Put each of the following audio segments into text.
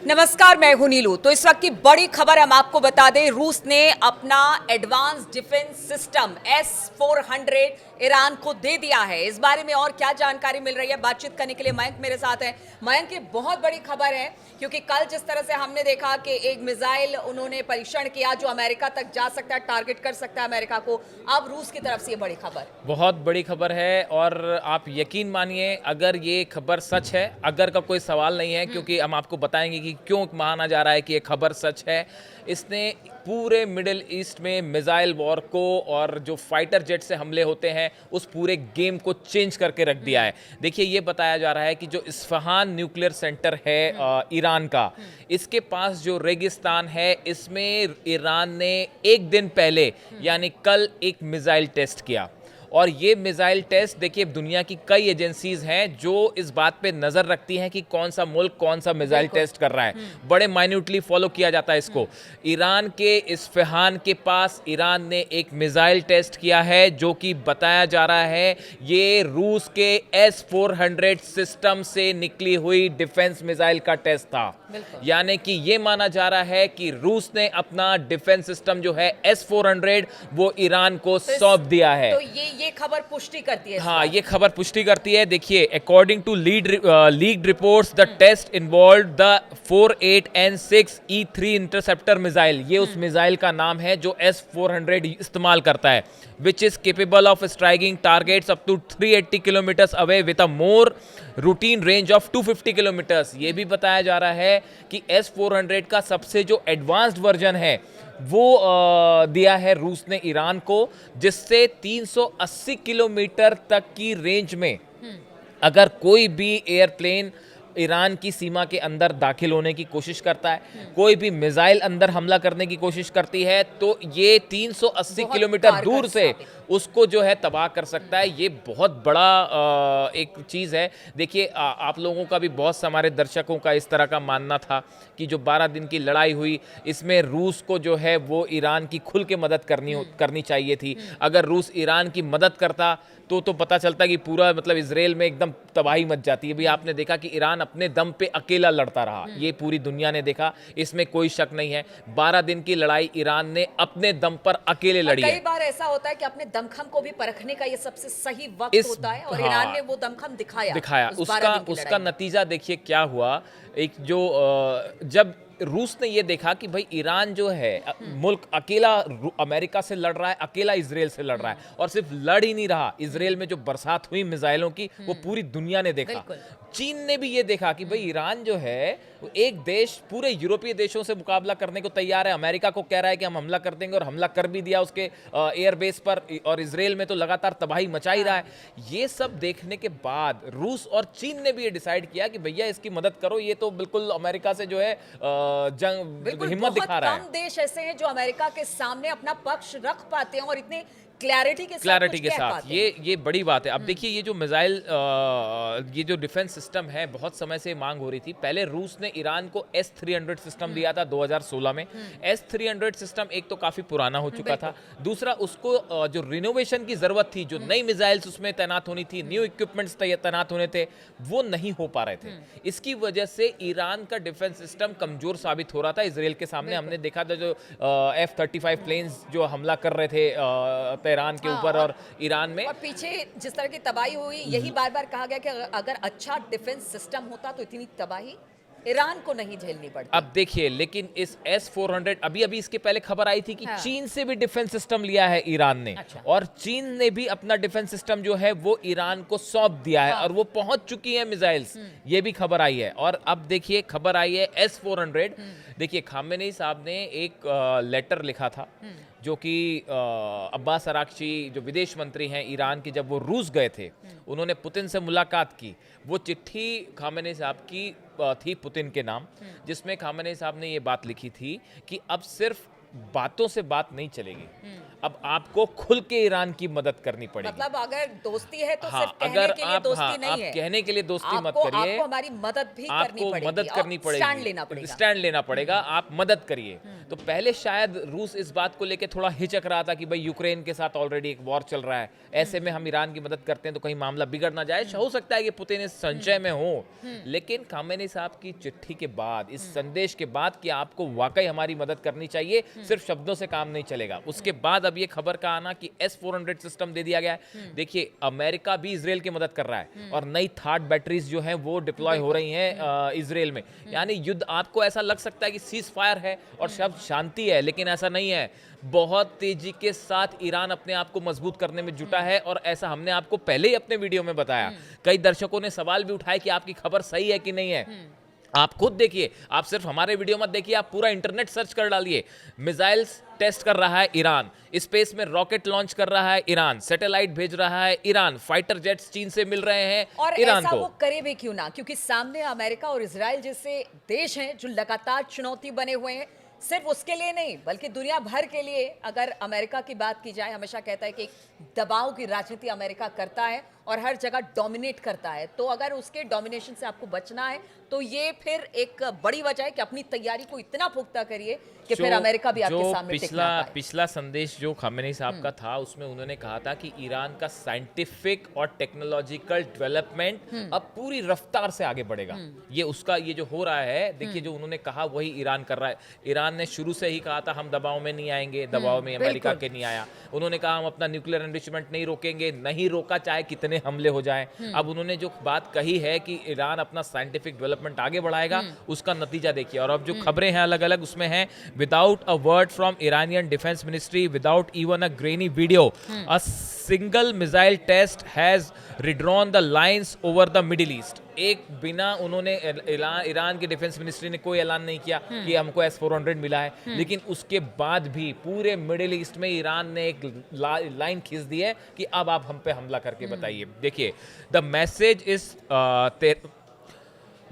नमस्कार, मैं हूं नीलू। तो इस वक्त की बड़ी खबर हम आपको बता दें, रूस ने अपना advance defence system S-400 Iran को दे दिया है। इस बारे में और क्या जानकारी मिल रही है, बातचीत करने के लिए मयंक मेरे साथ है। मयंक, ये बहुत बड़ी खबर है क्योंकि कल जिस तरह से हमने देखा कि एक मिसाइल उन्होंने परीक्षण किया जो अमेरिका तक जा सकता है, टारगेट कर सकता है अमेरिका को। अब रूस की तरफ से ये बड़ी खबर, बहुत बड़ी खबर है और आप यकीन मानिए अगर ये खबर सच है, अगर का कोई सवाल नहीं है, क्योंकि हम आपको बताएंगे कि क्यों माना जा रहा है कि ये खबर सच है। इसने पूरे मिडिल ईस्ट में मिसाइल वॉर को और जो फाइटर जेट से हमले होते हैं उस पूरे गेम को चेंज करके रख दिया है। देखिए, ये बताया जा रहा है कि जो इस्फहान न्यूक्लियर सेंटर है ईरान का, इसके पास जो रेगिस्तान है, इसमें ईरान ने एक दिन पहले यानी कल एक मिसाइल टेस्ट किया। और ये मिसाइल टेस्ट, देखिए, दुनिया की कई एजेंसीज हैं जो इस बात पे नजर रखती हैं कि कौन सा मुल्क कौन सा मिसाइल टेस्ट कर रहा है। बड़े माइन्यूटली फॉलो किया जाता है इसको। ईरान के इस्फहान के पास ईरान ने एक मिसाइल टेस्ट किया है जो कि बताया जा रहा है ये रूस के S-400 सिस्टम से निकली हुई डिफेंस मिसाइल का टेस्ट था। यानी कि ये माना जा रहा है कि रूस ने अपना डिफेंस सिस्टम जो है S-400 वो ईरान को सौंप दिया है। तो ये खबर पुष्टि करती है। हाँ, ये खबर पुष्टि करती है। देखिए, according to leaked reports, the test involved the 48N6E3 interceptor missile. ये उस मिसाइल का नाम है जो S-400 इस्तेमाल करता है, which is capable of striking targets up to 380 kilometres away with a more routine range of 250 kilometres. ये भी बताया जा रहा है कि S-400 का सबसे जो एडवांस्ड वर्जन है वो दिया है रूस ने ईरान को, जिससे 380 किलोमीटर तक की रेंज में अगर कोई भी एयरप्लेन ईरान की सीमा के अंदर दाखिल होने की कोशिश करता है, कोई भी मिसाइल अंदर हमला करने की कोशिश करती है, तो ये 380 किलोमीटर दूर से उसको जो है तबाह कर सकता है। ये बहुत बड़ा एक चीज़ है। देखिए, आप लोगों का भी, बहुत से हमारे दर्शकों का इस तरह का मानना था कि जो 12 दिन की लड़ाई हुई, इसमें रूस को जो है वो ईरान की खुल के मदद करनी चाहिए थी। अगर रूस ईरान की मदद करता तो पता चलता कि पूरा मतलब इजराइल में एकदम तबाही मच जाती है। भी आपने देखा कि ईरान अपने दम पे अकेला लड़ता रहा, ये पूरी दुनिया ने देखा, इसमें कोई शक नहीं है। 12 दिन की लड़ाई ईरान ने अपने दम पर अकेले लड़ी है। कई बार ऐसा होता है कि अपने दमखम को भी परखने का ये सबसे सही वक्त होता है, और ईरान ने वो दमखम दिखाया। उसका नतीजा देखिए क्या हुआ। एक जो जब रूस ने ये देखा कि भाई ईरान जो है मुल्क अकेला अमेरिका से लड़ रहा है, अकेला इजराइल से लड़ रहा है, और सिर्फ लड़ ही नहीं रहा, इजराइल में जो बरसात हुई मिसाइलों की वो पूरी दुनिया ने देखा। चीन ने भी ये देखा कि भाई ईरान जो है वो एक देश पूरे यूरोपीय देशों से मुकाबला करने को तैयार है, अमेरिका को कह रहा है कि हम हमला कर देंगे, और हमला कर भी दिया उसके एयरबेस पर, और इजराइल में तो लगातार तबाही मचा ही रहा है। ये सब देखने के बाद रूस और चीन ने भी ये डिसाइड किया कि भैया इसकी मदद करो, ये तो बिल्कुल अमेरिका से जो है जंग हिम्मत दिखा रहा है। कम देश ऐसे हैं जो अमेरिका के सामने अपना पक्ष रख पाते हैं और इतने क्लैरिटी के साथ ये बड़ी बात है। अब देखिए, ये जो मिसाइल ये जो डिफेंस सिस्टम है, बहुत समय से मांग हो रही थी। पहले रूस ने ईरान को S-300 सिस्टम दिया था 2016 में। S-300 सिस्टम एक तो काफी पुराना हो चुका था, दूसरा उसको जो रिनोवेशन की जरूरत थी, जो नई मिसाइल्स उसमें तैनात होनी थी, न्यू इक्विपमेंट्स तैनात होने थे, वो नहीं हो पा रहे थे। इसकी वजह से ईरान का डिफेंस सिस्टम कमजोर साबित हो रहा था इसराइल के सामने। हमने देखा था जो F-35 प्लेन्स जो हमला कर रहे थे तेहरान के ऊपर और ईरान में, और पीछे जिस तरह की तबाही हुई, यही बार बार कहा गया कि अगर अच्छा डिफेंस सिस्टम होता तो इतनी तबाही ईरान को नहीं झेलनी पड़ती। अब देखिए, लेकिन इस S-400, अभी इसके पहले खबर आई थी कि चीन से भी डिफेंस सिस्टम लिया है ईरान ने। और चीन ने भी अपना डिफेंस सिस्टम जो है वो ईरान को सौंप दिया है, और वो पहुंच चुकी है मिसाइल्स, ये भी खबर आई है। और अब देखिए, खबर आई है S-400। देखिए, खामेनेई साहब ने एक लेटर लिखा था जो कि अब्बास अराक्ची जो विदेश मंत्री हैं ईरान की, जब वो रूस गए थे, उन्होंने पुतिन से मुलाकात की। वो चिट्ठी खामेनेई साहब की थी पुतिन के नाम, जिसमें खामेनेई साहब ने ये बात लिखी थी कि अब सिर्फ बातों से बात नहीं चलेगी, अब आपको खुल के ईरान की मदद करनी पड़ेगी। मतलब अगर दोस्ती है तो हाँ, सिर्फ कहने अगर के लिए आप दोस्ती नहीं आप है, कहने के लिए दोस्ती मत आपको करिए, आपको हमारी मदद भी करनी आपको पड़ेगी, मदद और करनी पड़ेगी, स्टैंड लेना पड़ेगा। स्टैंड लेना पड़ेगा, आप मदद करिए। तो पहले शायद रूस इस बात को लेके थोड़ा हिचक रहा था कि भाई यूक्रेन के साथ ऑलरेडी एक वॉर चल रहा है, ऐसे में हम ईरान की मदद करते हैं तो कहीं मामला बिगड़ ना जाए। हो सकता है कि पुतिन इस संशय में हो, लेकिन खामेनी साहब की चिट्ठी के बाद, इस संदेश के बाद कि आपको वाकई हमारी मदद करनी चाहिए, सिर्फ शब्दों से काम नहीं चलेगा। उसके बाद अब ये खबर का आना कि S-400 सिस्टम दे दिया गया है। देखिए, अमेरिका भी इजराइल की मदद कर रहा है और नई थार्ड बैटरीज जो हैं वो डिप्लॉय हो रही हैं इजराइल में। यानी युद्ध, आपको ऐसा लग सकता है कि सीज फायर है और शब्द शांति है, लेकिन ऐसा नहीं है। बहुत तेजी के साथ ईरान अपने आप को मजबूत करने में जुटा है, और ऐसा हमने आपको पहले ही अपने वीडियो में बताया। कई दर्शकों ने सवाल भी उठाए कि आपकी खबर सही है कि नहीं है। आप खुद देखिए, आप सिर्फ हमारे वीडियो मत देखिए, आप पूरा इंटरनेट सर्च कर डालिए। मिसाइल्स टेस्ट कर रहा है ईरान, स्पेस में रॉकेट लॉन्च कर रहा है ईरान, सैटेलाइट भेज रहा है ईरान, फाइटर जेट्स चीन से मिल रहे हैं और ईरान ऐसा को। वो करे भी क्यों ना, क्योंकि सामने अमेरिका और इजराइल जैसे देश हैं जो लगातार चुनौती बने हुए हैं। सिर्फ उसके लिए नहीं बल्कि दुनिया भर के लिए। अगर अमेरिका की बात की जाए, हमेशा कहता है कि दबाव की राजनीति अमेरिका करता है और हर जगह डोमिनेट करता है। तो अगर उसके डोमिनेशन से आपको बचना है तो ये फिर एक बड़ी वजह है कि अपनी तैयारी को इतना पुख्ता करिए कि फिर अमेरिका भी आपके सामने टिक ना पाए। पिछला संदेश जो खामेनी साहब का था, उसमें उन्होंने कहा था कि ईरान का साइंटिफिक और टेक्नोलॉजिकल डेवलपमेंट अब पूरी रफ्तार से आगे बढ़ेगा। ये उसका, ये जो हो रहा है, देखिए जो उन्होंने कहा वही ईरान कर रहा है। ईरान ने शुरू से ही कहा था हम दबाव में नहीं आएंगे, दबाव में अमेरिका के नहीं आया। उन्होंने कहा हम अपना न्यूक्लियर एनरिचमेंट नहीं रोकेंगे, नहीं रोका चाहे कितने हमले हो जाएं। अब उन्होंने जो बात कही है कि ईरान अपना साइंटिफिक डेवलपमेंट आगे बढ़ाएगा, उसका नतीजा देखिए। और अब जो खबरें हैं अलग अलग, उसमें हैं without a word from Iranian defence ministry, without even a grainy video, a single missile test has redrawn the lines over the Middle East. एक बिना उन्होंने ईरान की डिफेंस मिनिस्ट्री ने कोई ऐलान नहीं किया कि हमको S-400 मिला है, लेकिन उसके बाद भी पूरे मिडिल ईस्ट में ईरान ने एक लाइन खींच दी है कि अब आप हम पे हमला करके बताइए। देखिए, the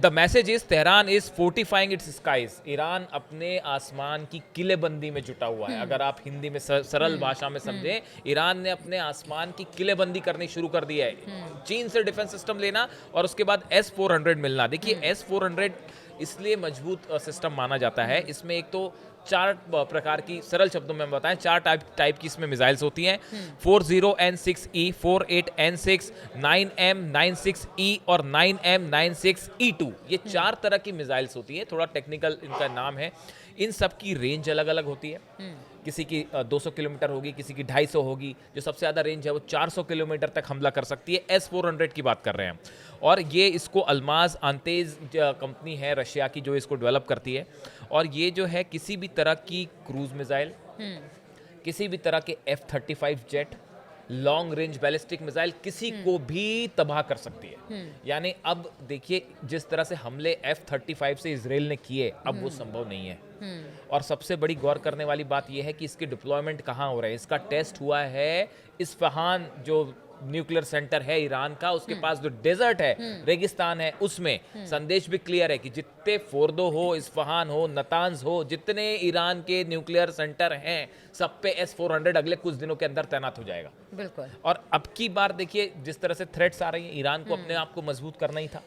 message is Tehran is fortifying its skies. Iran अपने आसमान की किलेबंदी में जुटा हुआ है। अगर आप हिंदी में सरल भाषा में समझें, ईरान ने अपने आसमान की किलेबंदी करनी शुरू कर दी है। चीन से डिफेंस सिस्टम लेना और उसके बाद S-400 मिलना। देखिए, S-400 इसलिए मजबूत सिस्टम माना जाता है, इसमें एक तो 4 प्रकार की, सरल शब्दों में बताएं, 4 टाइप की इसमें मिसाइल्स होती हैं। 40N6E, 48N6, 9M96E और 9M96E2। ये 4 तरह की मिसाइल्स होती हैं, थोड़ा टेक्निकल इनका नाम है। इन सब की रेंज अलग अलग होती है। किसी की 200 किलोमीटर होगी, किसी की 250 होगी। जो सबसे ज़्यादा रेंज है वो 400 किलोमीटर तक हमला कर सकती है। S-400 की बात कर रहे हैं, और ये इसको अल्माज अंतेज कंपनी है रशिया की जो इसको डेवलप करती है। और ये जो है किसी भी तरह की क्रूज मिसाइल, किसी भी तरह के F-35 jet, long range ballistic missile, किसी को भी तबाह कर सकती है। यानी अब देखिए, जिस तरह से हमले F-35 से इजराइल ने किए, अब वो संभव नहीं है। और सबसे बड़ी गौर करने वाली बात यह है कि इसके डिप्लॉयमेंट कहाँ हो रहे हैं। इसका टेस्ट हुआ है इस्फहान, जो न्यूक्लियर सेंटर है ईरान का, उसके पास जो डेजर्ट है, रेगिस्तान है, उसमें संदेश भी क्लियर है कि जितने फोर्दो हो, इस्फहान हो, नतांज हो, जितने ईरान के न्यूक्लियर सेंटर हैं, सब पे S-400 अगले कुछ दिनों के अंदर तैनात हो जाएगा। बिल्कुल। और अब की बार देखिए, जिस तरह से थ्रेट्स आ रही हैं, ईरान को अपने आप को मजबूत करना ही था।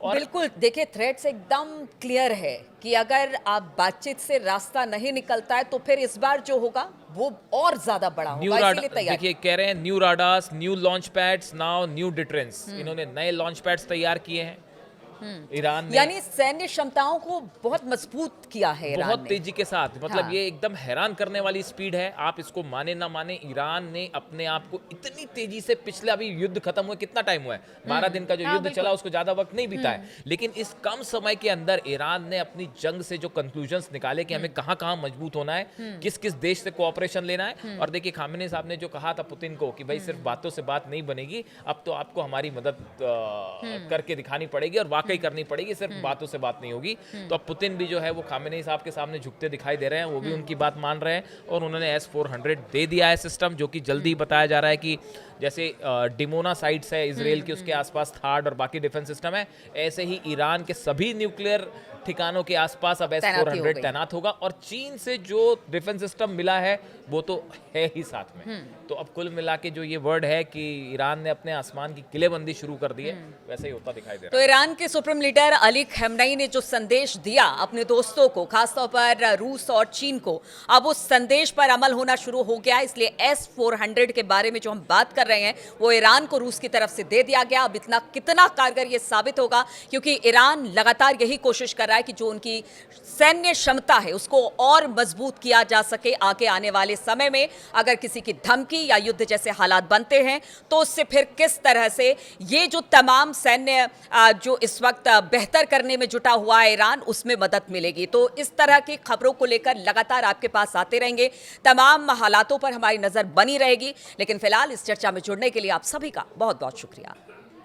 और बिल्कुल, देखिए थ्रेट्स एकदम क्लियर है कि अगर आप बातचीत से रास्ता नहीं निकलता है तो फिर इस बार जो होगा वो और ज्यादा बड़ा होगा, इसीलिए तैयार। देखिए, कह रहे हैं new radars, new launch pads, now new deterrence. इन्होंने नए लॉन्च पैड्स तैयार किए हैं ईरान ने, यानी सैन्य क्षमताओं को बहुत मजबूत किया है ईरान बहुत ने। तेजी के साथ। मतलब हाँ। ये एकदम हैरान करने वाली स्पीड है। आप इसको माने ना माने, ईरान ने अपने आप को इतनी तेजी से, पिछले अभी युद्ध खत्म हुए कितना टाइम हुआ है, 12 दिन का जो युद्ध चला, उसको ज्यादा वक्त नहीं बीता है, लेकिन इस कम समय के अंदर ईरान ने अपनी जंग से जो कंक्लूजन्स निकाले कि हमें कहां कहां मजबूत होना है, किस किस देश से कोऑपरेशन लेना है। और देखिए, खामेनी साहब ने जो कहा था पुतिन को कि भाई सिर्फ बातों से बात नहीं बनेगी, अब तो आपको हमारी मदद करके दिखानी पड़ेगी, और वाकई वाकई करनी पड़ेगी, सिर्फ बातों से बात नहीं होगी। तो अब पुतिन भी जो है वो खामेनेई साहब के सामने झुकते दिखाई दे रहे हैं, वो भी उनकी बात मान रहे हैं और उन्होंने S-400 दे दिया है सिस्टम, जो कि जल्दी बताया जा रहा है कि जैसे डिमोना साइट्स है इसराइल के, उसके आसपास थाड और बाकी डिफेंस सिस्टम है, ऐसे ही ईरान के सभी न्यूक्लियर ठिकानों के आसपास अब S-400 तैनात होगा। और चीन से जो डिफेंस सिस्टम मिला है वो तो है ही साथ में। तो अब कुल मिला के जो ये वर्ड है कि ईरान ने अपने आसमान की किलेबंदी शुरू कर दी है, वैसे ही होता दिखाई दे रहा तो ईरान के सुप्रीम लीडर अली खamenei ने जो संदेश दिया अपने दोस्तों को, खासतौर पर रूस और चीन को, अब उस संदेश पर अमल होना शुरू हो गया। इसलिए S-400 के बारे में जो हम बात कर रहे हैं वो ईरान को रूस की तरफ से दे दिया गया। अब इतना कितना कारगर ये साबित होगा, क्योंकि ईरान लगातार यही कोशिश कर रहा है कि जो उनकी सैन्य क्षमता है उसको और मजबूत किया जा सके। आगे आने वाले समय में अगर किसी की धमकी या युद्ध जैसे हालात बनते हैं तो उससे फिर किस तरह से ये जो तमाम सैन्य जो इस वक्त बेहतर करने में जुटा हुआ है ईरान, उसमें मदद मिलेगी। तो इस तरह की खबरों को लेकर लगातार आपके पास आते रहेंगे, तमाम हालातों पर हमारी नजर बनी रहेगी। लेकिन फिलहाल इस चर्चा में जुड़ने के लिए आप सभी का बहुत बहुत शुक्रिया।